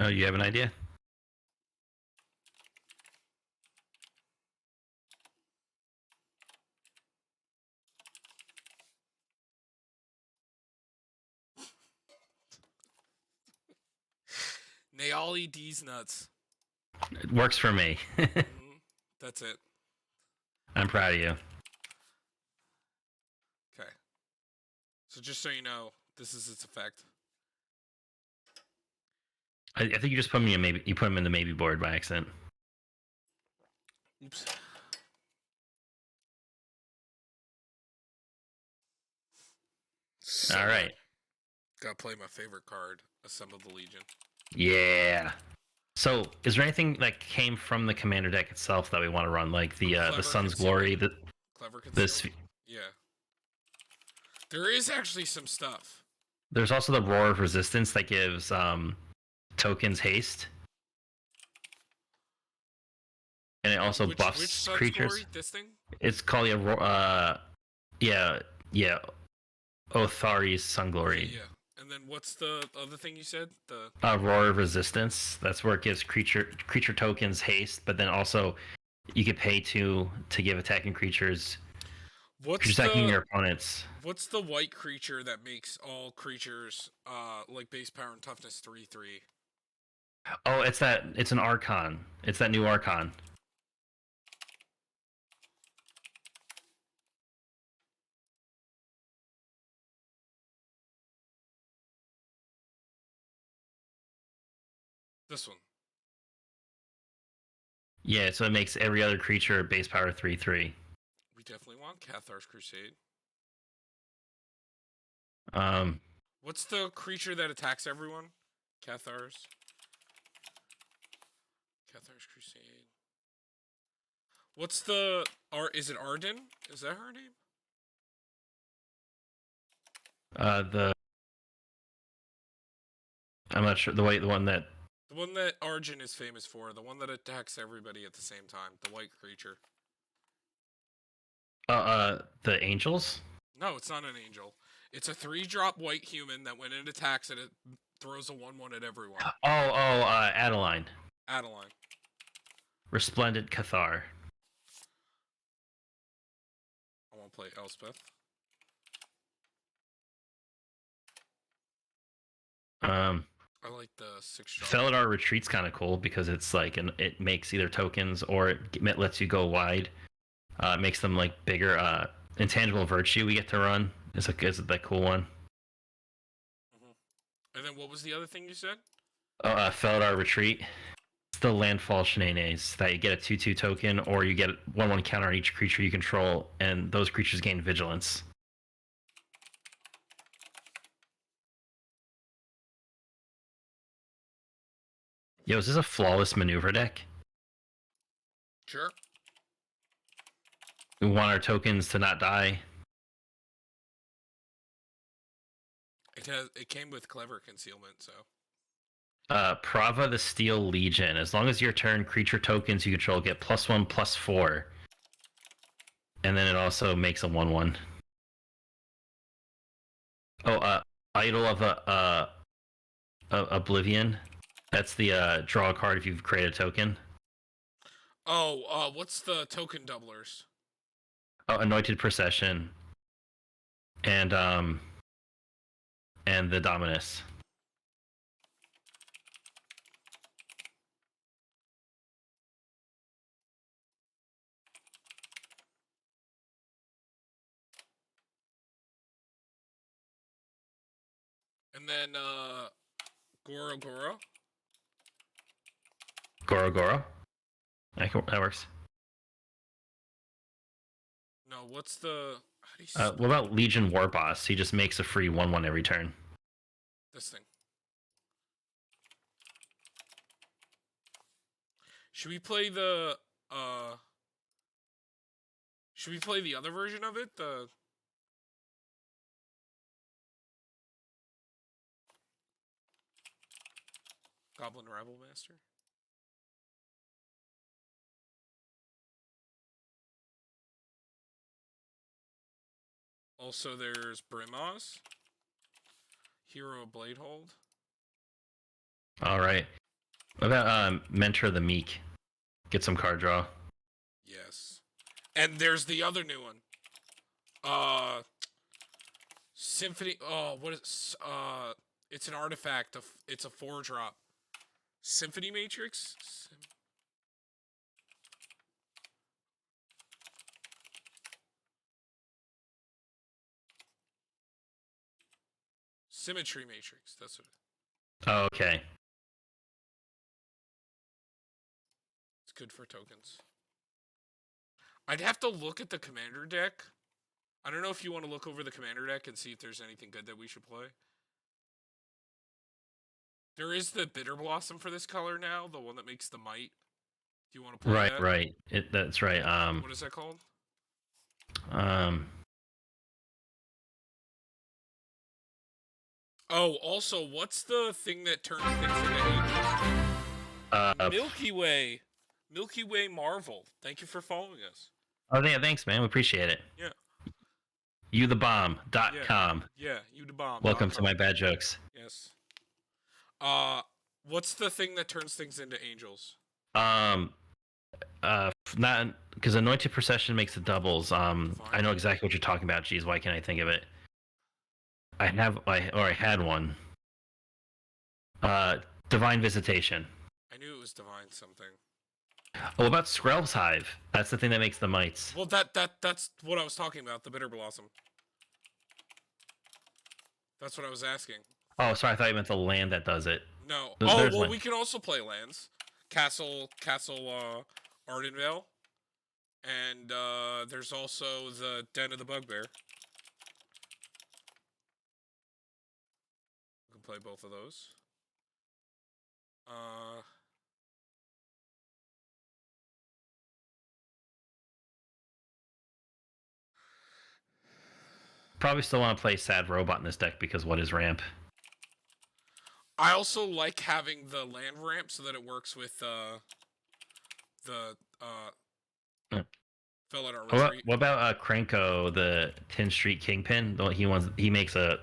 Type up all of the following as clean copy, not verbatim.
Oh, you have an idea? Neyali D's nuts. It works for me. That's it. I'm proud of you. Okay. So just so you know, this is its effect. I think you just put me in maybe. You put him in the maybe board by accident. Oops. All right. Gotta play my favorite card, Assemble the Legion. Yeah. So, is there anything that came from the commander deck itself that we want to run, like the Sun's Glory, Clever this? Concealment? Yeah. There is actually some stuff. There's also the Roar of Resistance that gives tokens haste, and it also buffs which Sun's creatures. Glory? This thing? It's called yeah. Othari's Sun Glory. Yeah. And then what's the other thing you said? The Roar of Resistance. That's where it gives creature tokens haste, but then also you could pay to give attacking creatures. Attacking your opponents. What's the white creature that makes all creatures like base power and toughness 3/3? Oh, it's an Archon. It's that new Archon. This one. Yeah, so it makes every other creature base power 3/3. We definitely want Cathar's Crusade. What's the creature that attacks everyone? Cathar's Crusade. What's the is it Arden? Is that her name? I'm not sure the one that Arjun is famous for, the one that attacks everybody at the same time, the white creature. the angels? No, it's not an angel. It's a 3-drop white human that when it attacks it throws a 1/1 at everyone. Adeline. Adeline. Resplendent Cathar. I won't play Elspeth. I like the 6-drop. Felidar Retreat's kind of cool because it's like it makes either tokens or it lets you go wide. It makes them like bigger. Intangible Virtue we get to run is that cool one. And then what was the other thing you said? Felidar Retreat. It's the landfall shenanigans that you get a 2/2 token or you get 1/1 counter on each creature you control, and those creatures gain vigilance. Yo, is this a flawless maneuver deck? Sure. We want our tokens to not die. It came with Clever Concealment, so. Prava the Steel Legion. As long as your turn, creature tokens you control get +1/+4. And then it also makes a 1/1. Oh, Idol of Oblivion. That's the draw a card if you've created a token. Oh, what's the token doublers? Oh, Anointed Procession. And the Dominus. And then Goro Goro. Goro Goro. That works. No, what's the? How do you what about Legion War Boss? He just makes a free 1/1 every turn. This thing. Should we play the Should we play the other version of it? The Goblin Rival Master? Also, there's Brimaz, Hero of Bladehold. All right. What about Mentor the Meek? Get some card draw. Yes. And there's the other new one. Symphony. Oh, what is? It's an artifact. It's a 4-drop. Symphony Matrix. Symmetry Matrix. That's what. Oh, okay. It's good for tokens. I'd have to look at the commander deck. I don't know if you want to look over the commander deck and see if there's anything good that we should play. There is the Bitter Blossom for this color now, the one that makes the might. Do you want to play that? Right. That's right. What is that called? Oh, also, what's the thing that turns things into angels? Milky Way. Milky Way Marvel. Thank you for following us. Oh, yeah, thanks, man. We appreciate it. Yeah. YouTheBomb.com. Yeah, you the bomb. Welcome to my bad jokes. Yes. What's the thing that turns things into angels? Not because Anointed Procession makes the doubles. I know exactly what you're talking about. Jeez, why can't I think of it? I had one. Divine Visitation. I knew it was divine something. Oh, about Skrell's Hive. That's the thing that makes the mites. Well, that's what I was talking about. The Bitter Blossom. That's what I was asking. Oh, sorry. I thought you meant the land that does it. No. There's well, land. we can also play lands. Castle, Ardenvale. And there's also the Den of the Bugbear. We can play both of those. Probably still want to play Sad Robot in this deck because what is ramp? I also like having the land ramp so that it works with the Felidar Retreat. What about Krenko, the 10 Street Kingpin? He makes a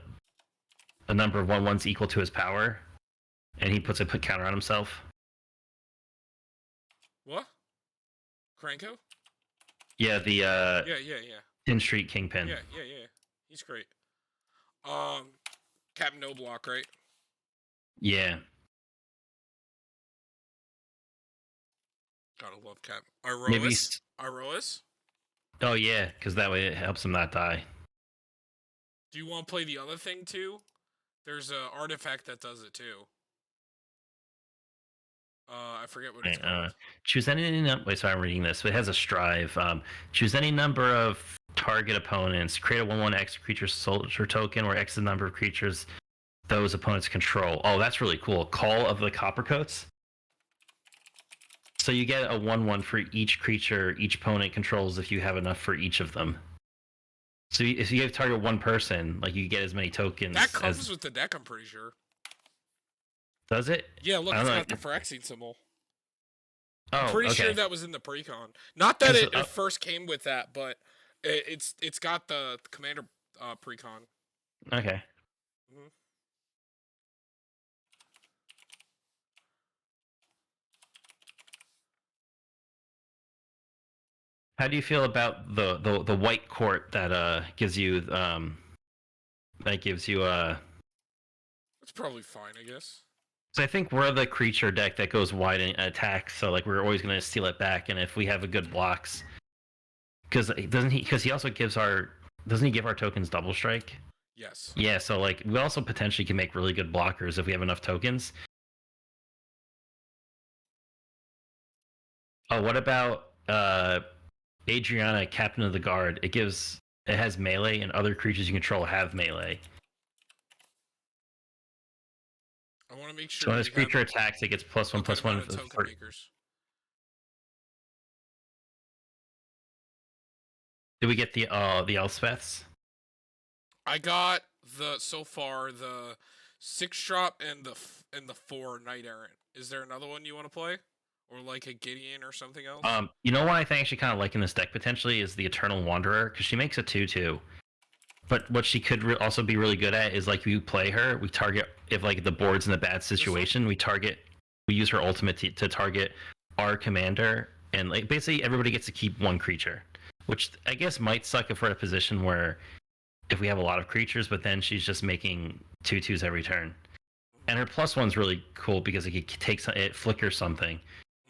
number of 1/1s equal to his power, and he puts a counter on himself. What? Krenko? Yeah, the Yeah. 10 Street Kingpin. Yeah. He's great. Captain No Block, right? Yeah. Gotta love Cap. Iroas? Iroas? Oh yeah, because that way it helps him not die. Do you want to play the other thing too? There's an artifact that does it too. I forget what it's called. Choose any number. Wait, sorry, I'm reading this. It has a strive. Choose any number of target opponents. Create a 1/1 X creature soldier token, or X the number of creatures those opponents control. Oh, that's really cool. Call of the Coppercoats. So you get a 1/1 for each creature each opponent controls if you have enough for each of them. So if you target one person, like you get as many tokens. That comes with the deck, I'm pretty sure. Does it? Yeah, look, it's got the Phyrexian symbol. Oh, I'm pretty sure that was in the precon. Not that it first came with that, but it's got the commander precon. Okay. Mm-hmm. How do you feel about the white court that gives you It's probably fine, I guess. So I think we're the creature deck that goes wide and attacks, so like we're always going to steal it back, and if we have a good blocks, because he also gives doesn't he give our tokens double strike? Yes. Yeah, so like we also potentially can make really good blockers if we have enough tokens. Oh, what about Adriana, Captain of the Guard? It has melee, and other creatures you control have melee. I want to make sure. So when this creature attacks, it gets +1/+1 token makers. Did we get the Elspeths? I got so far the 6-drop and the 4 Knight Errant. Is there another one you want to play, or like a Gideon or something else? You know what I think actually kind of like in this deck potentially is the Eternal Wanderer, because she makes a 2/2. But what she could also be really good at is like you play her, we target if like the board's in a bad situation, we target we use her ultimate to target our commander, and like basically everybody gets to keep one creature, which I guess might suck if we're in a position where if we have a lot of creatures, but then she's just making 2/2s every turn. And her +1's really cool because it flickers something.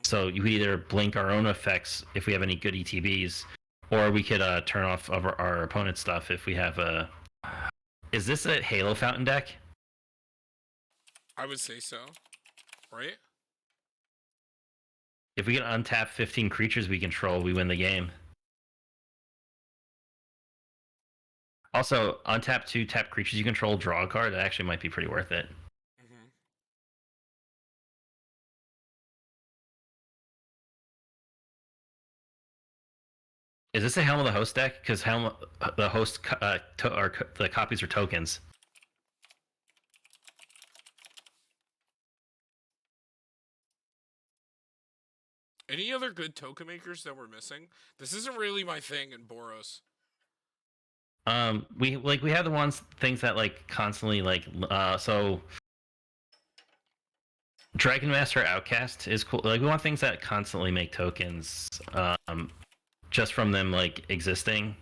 So you could either blink our own effects if we have any good ETBs, or we could turn off our opponent's stuff if we have a. Is this a Halo Fountain deck? I would say so, right? If we can untap 15 creatures we control, we win the game. Also, untap 2 tap creatures you control, draw a card. That actually might be pretty worth it. Mm-hmm. Is this a Helm of the Host deck? Because the host the copies are tokens. Any other good token makers that we're missing? This isn't really my thing in Boros. We have the things that like constantly so Dragon Master Outcast is cool. Like we want things that constantly make tokens, just from them like existing.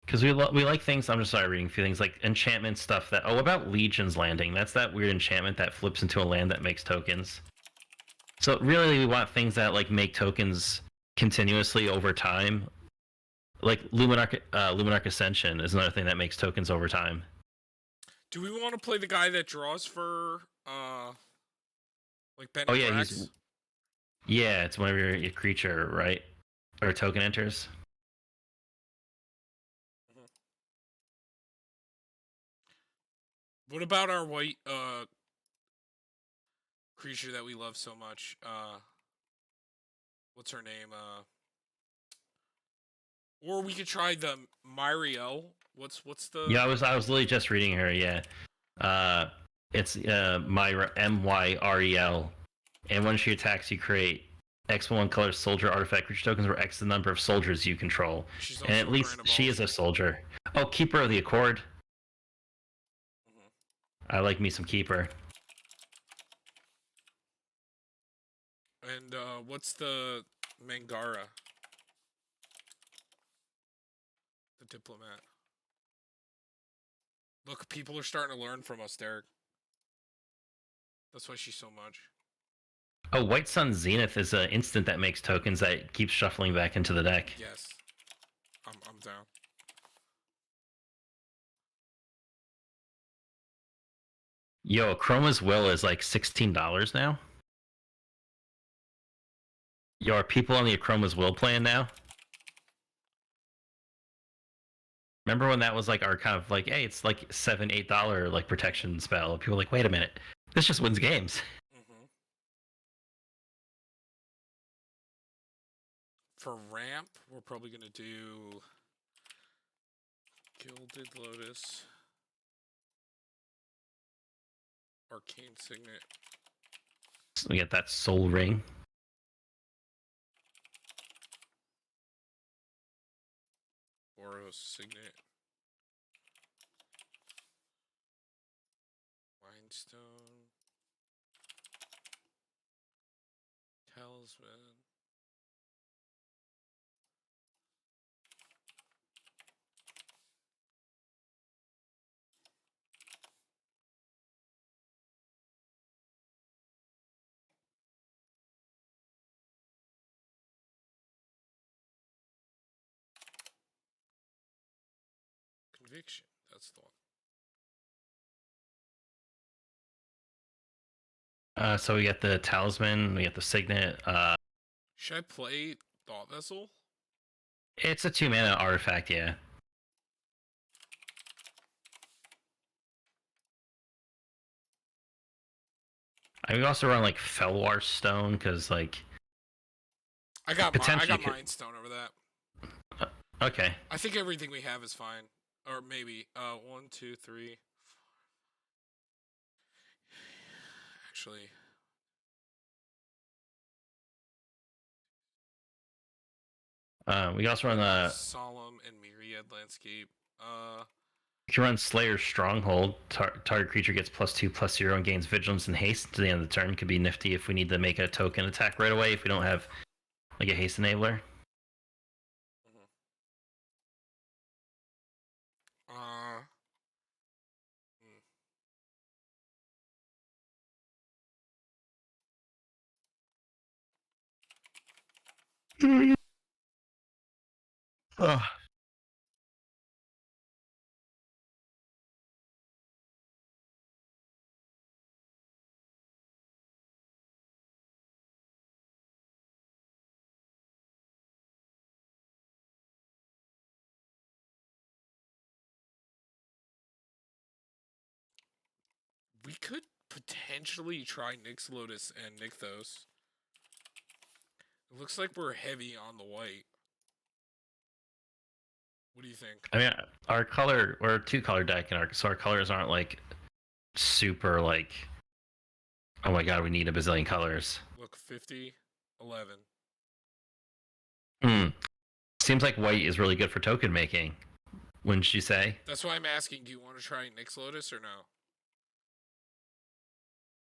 Because we like things. I'm just sorry reading a few things like enchantment stuff. That what about Legion's Landing? That's that weird enchantment that flips into a land that makes tokens. So really, we want things that like make tokens continuously over time. Like Luminarch Ascension is another thing that makes tokens over time. Do we want to play the guy that draws for like Benny Oh yeah, Brax? it's whenever your creature, right, or a token enters. Mm-hmm. What about our white creature that we love so much? What's her name? Or we could try the Myriel. What's the? Yeah, I was literally just reading her. Yeah, it's Myrel, and when she attacks, you create X1 color soldier artifact creature tokens, where X the number of soldiers you control. She's And at least she is a soldier. Oh, Keeper of the Accord. Mm-hmm. I like me some Keeper. And what's the Mangara? The diplomat. Look, people are starting to learn from us, Derek. That's why she's so much. Oh, White Sun Zenith is an instant that makes tokens that keeps shuffling back into the deck. Yes. I'm down. Yo, Chroma's Will is like $16 now. Yo, are people on the Chroma's Will plan now? Remember when that was like our kind of like, hey, it's like $7-8 like protection spell. People were like, wait a minute, this just wins games. Mm-hmm. For ramp, we're probably gonna do Gilded Lotus, Arcane Signet. So we get that Soul Ring. Boros Signet. Mindstone. Talisman. Conviction. That's the one. So we get the Talisman, we get the Signet. Should I play Thought Vessel? It's a 2-mana artifact, yeah. I would also run like Felwar Stone because like I got potentially Mindstone over that. Okay. I think everything we have is fine. Or maybe 1, 2, 3. Actually, We also run the. Solemn and Myriad Landscape. You can run Slayer's Stronghold. Target creature gets +2/+0 and gains Vigilance and Haste to the end of the turn. Could be nifty if we need to make a token attack right away. If we don't have like a Haste Enabler. Uh, Oh. we could potentially try Nyx Lotus and Nykthos. It looks like we're heavy on the white. What do you think? I mean, our color, we're a 2-color deck, and so our colors aren't like super like. Oh my god, we need a bazillion colors. Look, 50, 11. Seems like white is really good for token making. Wouldn't you say? That's why I'm asking, do you want to try Nyx Lotus or no?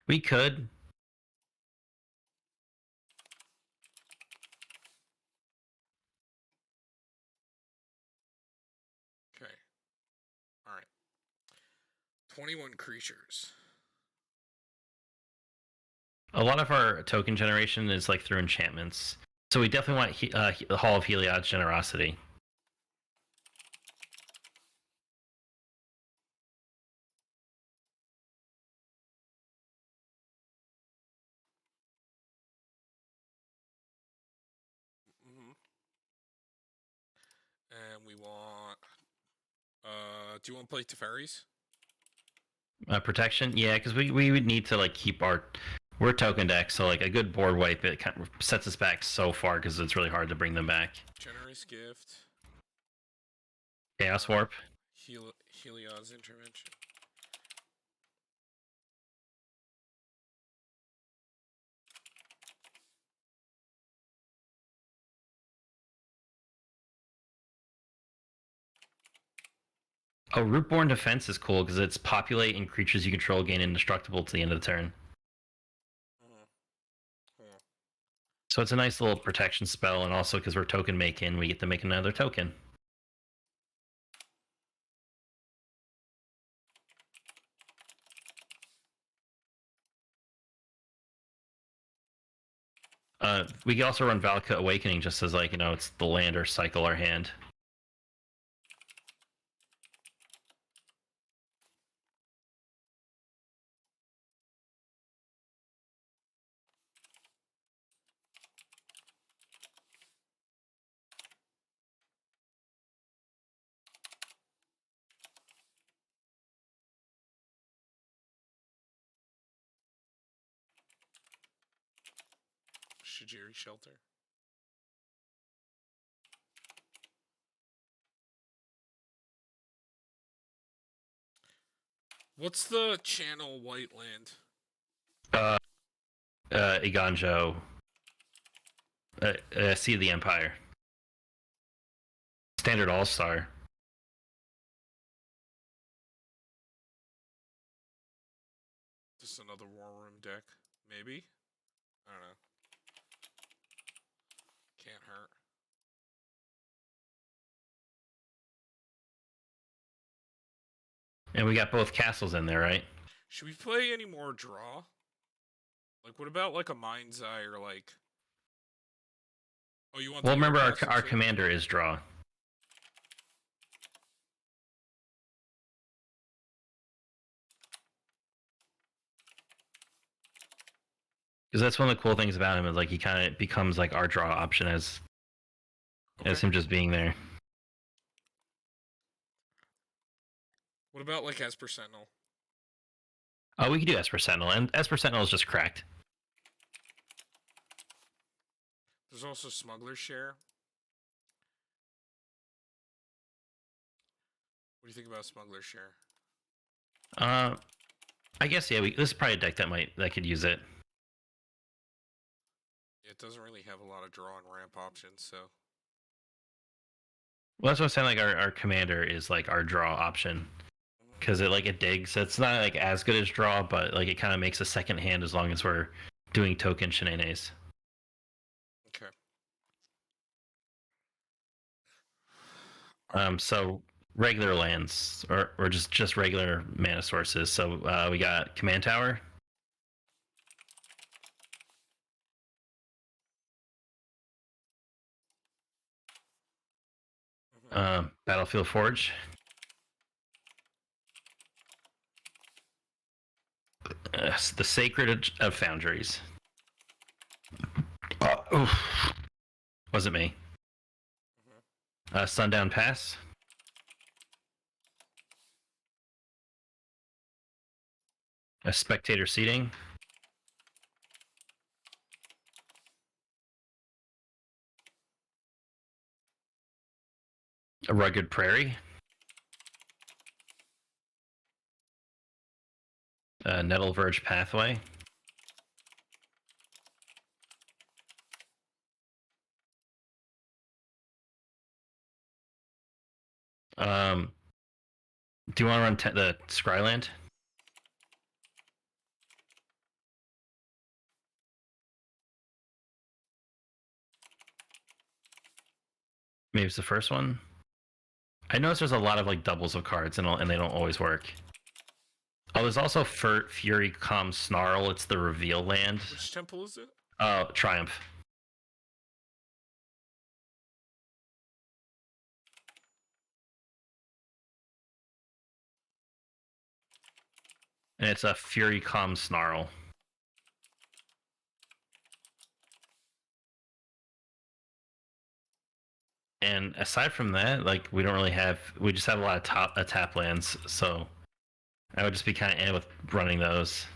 We could. Okay. Alright. 21 creatures. A lot of our token generation is like through enchantments. So we definitely want the Hall of Heliod's Generosity. And we want... do you want to play Teferis? Protection? Yeah, because we would need to like keep our... We're token deck, so like a good board wipe, it kind of sets us back so far because it's really hard to bring them back. Generous Gift. Chaos Warp. Heliod's Intervention. Oh, Rootborn Defense is cool because it's populate and creatures you control gain indestructible to the end of the turn. So it's a nice little protection spell, and also because we're token making, we get to make another token. We can also run Valka Awakening just as like, it's the land or cycle our hand. Shijiri Shelter. What's the channel white land? Iganjo. Sea of the Empire. Standard All-Star. Just another War Room deck, maybe? I don't know. Can't hurt. And we got both castles in there, right? Should we play any more draw? Like, what about like a Mind's Eye or like? Oh, you want? Well, remember our too? commander is draw. Because that's one of the cool things about him is like he kind of becomes like our draw option as him just being there. What about like Esper Sentinel? Oh, we could do Esper Sentinel, and Esper Sentinel is just cracked. There's also Smuggler's Share. What do you think about Smuggler's Share? I guess yeah. This is probably a deck that could use it. It doesn't really have a lot of draw and ramp options, so Well, that's what I'm saying. Like our commander is like our draw option because it digs. It's not like as good as draw, but like it kind of makes a second hand as long as we're doing token shenanigans. Okay. So regular lands or just regular mana sources. So we got command tower, battlefield forge, the sacred of foundries. Wasn't me. Sundown pass, a spectator seating, a rugged prairie, a nettle verge pathway, do you want to run the Scryland? Maybe it's the first one. I notice there's a lot of like doubles of cards and they don't always work. Oh, there's also Fury Com Snarl. It's the reveal land. Which temple is it? Triumph. And it's a Fury Com Snarl. And aside from that, like we just have a lot of tap lands, so I would just be kind of in with running those.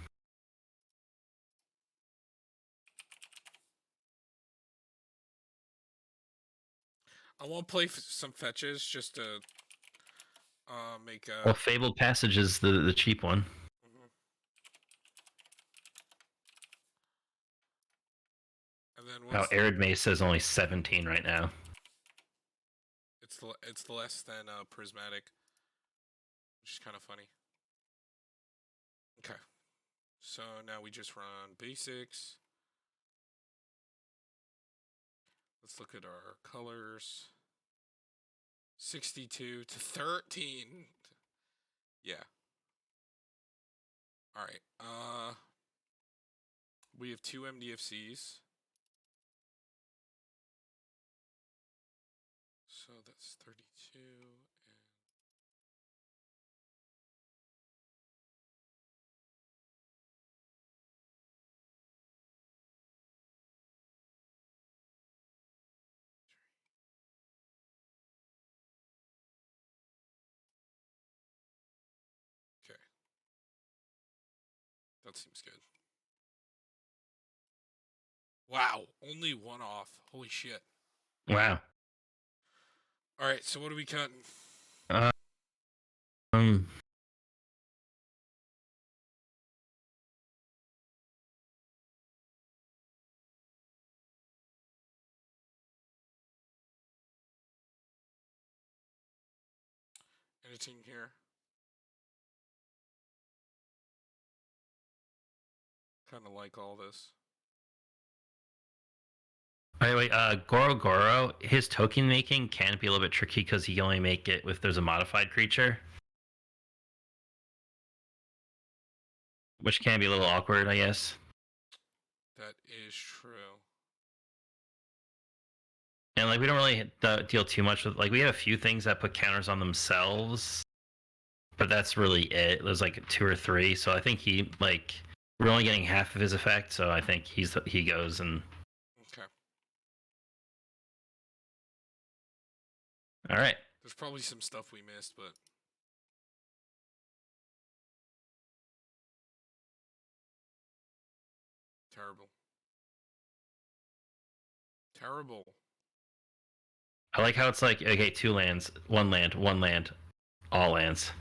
I want to play some fetches just to make a. Well, Fabled Passage is the cheap one. And then Arid Mace is only 17 right now. It's less than Prismatic, which is kind of funny. Okay, so now we just run basics. Let's look at our colors. 62 to 13. Yeah. All right. We have 2 MDFCs. So that's 32 and okay. That seems good. Wow, only 1 off. Holy shit. Wow. All right, so what are we cutting? Anything here? Kind of like all this. By the way, Goro Goro, his token making can be a little bit tricky because he can only make it if there's a modified creature, which can be a little awkward, I guess. That is true. And like we don't really deal too much with we have a few things that put counters on themselves, but that's really it. There's like 2 or 3, so I think we're only getting half of his effect, so I think he goes and. Okay. All right. There's probably some stuff we missed, but terrible. Terrible. I like how it's like, okay, 2 lands, 1 land, 1 land, all lands.